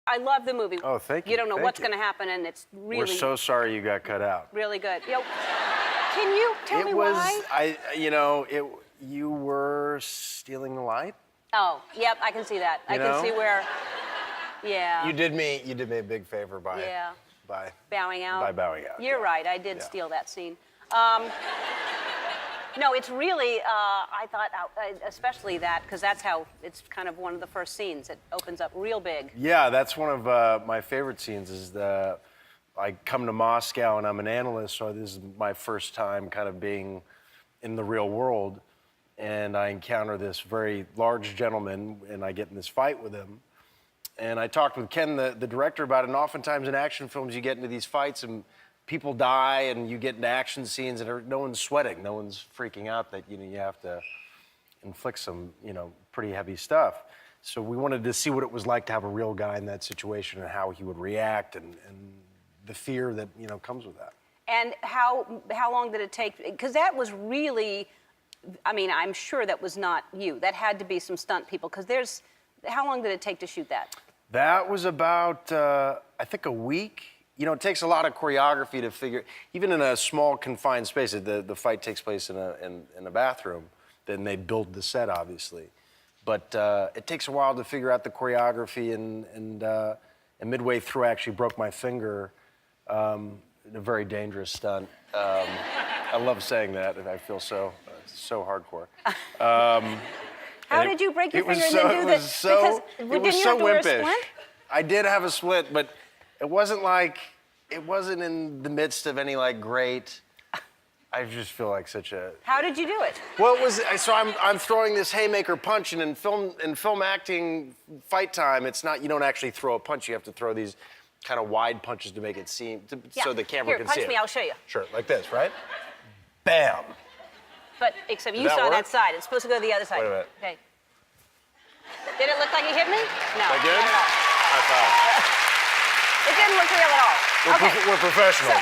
I love the movie. Oh, thank you. You don't know Thank what's you. going to happen, and it's really... We're so sorry you got cut out. Really good. Can you tell me why? You were stealing the light. Oh, yep, I can see that. I can see where, yeah. You did me a big favor by bowing out. By bowing out. You're right, I did steal that scene. No, it's really, I thought, especially that, because that's how, it's kind of one of the first scenes. It opens up real big. Yeah, that's one of my favorite scenes is I come to Moscow and I'm an analyst, so this is my first time kind of being in the real world. And I encounter this very large gentleman and I get in this fight with him. And I talked with Ken, the director, about it. And oftentimes in action films, you get into these fights and people die and you get into action scenes and no one's sweating, no one's freaking out that you have to inflict some pretty heavy stuff. So we wanted to see what it was like to have a real guy in that situation and how he would react and the fear that comes with that. And how long did it take? Because that was really, I mean, I'm sure that was not you. That had to be some stunt people. Because how long did it take to shoot that? That was about I think a week. It takes a lot of choreography to figure, even in a small confined space. The fight takes place in a bathroom. Then they build the set, obviously, but it takes a while to figure out the choreography. And midway through, I actually broke my finger in a very dangerous stunt. I love saying that, and I feel so hardcore. How did you break your finger and then do this? It was so wimpish. I did have a split, but it wasn't in the midst of any great. I just feel like such a. How did you do it? Well, so I'm throwing this haymaker punch, and in film acting fight time, it's not, you don't actually throw a punch. You have to throw these kind of wide punches to make it seem so the camera can see it. Punch me, I'll show you. Sure, like this, right? Bam. But except you saw that side. It's supposed to go to the other side. Wait a minute. Okay. Did it look like it hit me? No. That good? Not at all. High five. It didn't look real at all. We're professional.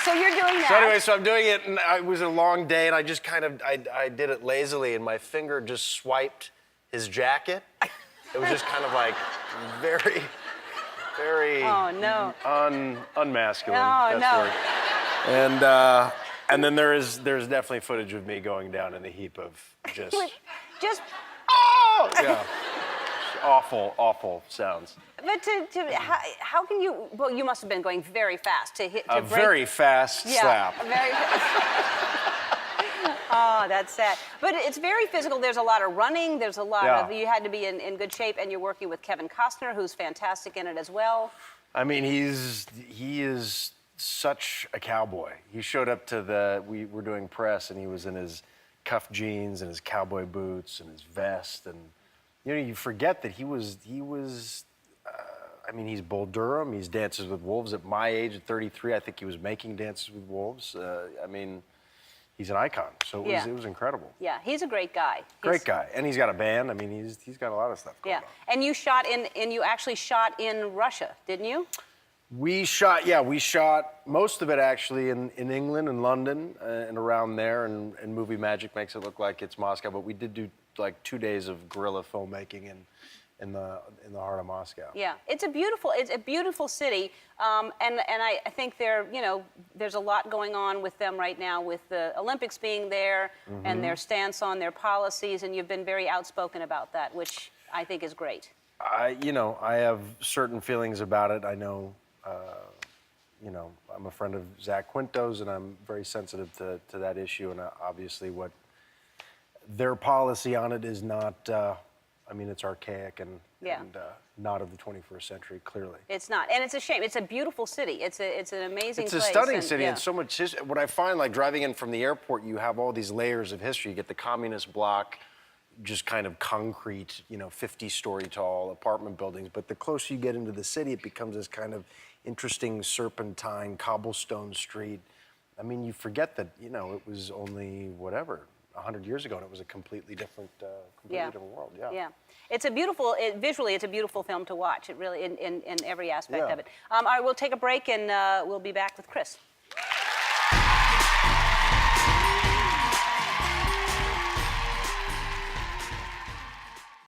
So you're doing that. So anyway, I'm doing it, and it was a long day, and I just I did it lazily, and my finger just swiped his jacket. It was just kind of very, very unmasculine. Oh, no. And then there's definitely footage of me going down in the heap of just yeah, awful sounds. But how can you? Well, you must have been going very fast to hit. A very fast slap. Very Oh, that's sad. But it's very physical. There's a lot of running. There's a lot of. You had to be in good shape, and you're working with Kevin Costner, who's fantastic in it as well. I mean, he is such a cowboy. He showed up to we were doing press, and he was in his cuff jeans and his cowboy boots and his vest, and you forget that he was. I mean, he's Bull Durham. He's Dances with Wolves. At my age, at 33, I think he was making Dances with Wolves. I mean, he's an icon. So it was incredible. Yeah, he's a great guy. Great guy, and he's got a band. I mean, he's got a lot of stuff going on. And you actually shot in Russia, didn't you? We shot most of it actually in England and London and around there, and Movie Magic makes it look like it's Moscow, but we did do 2 days of guerrilla filmmaking in the heart of Moscow. Yeah, it's a beautiful city, and I think there's a lot going on with them right now with the Olympics being there and their stance on their policies, and you've been very outspoken about that, which I think is great. I have certain feelings about it. I know, I'm a friend of Zach Quinto's, and I'm very sensitive to that issue, and obviously what their policy on it is not. I mean, it's archaic and not of the 21st century, clearly. It's not, and it's a shame. It's a beautiful city. It's an amazing place. It's a stunning city, and so much history. What I find, driving in from the airport, you have all these layers of history. You get the communist bloc, just kind of concrete, 50-story tall apartment buildings. But the closer you get into the city, it becomes this kind of interesting serpentine cobblestone street. I mean, you forget that, it was only 100 years ago, and it was a completely different world. Yeah. It's a beautiful, visually, it's a beautiful film to watch. It really, in every aspect of it. All right, we'll take a break, and we'll be back with Chris.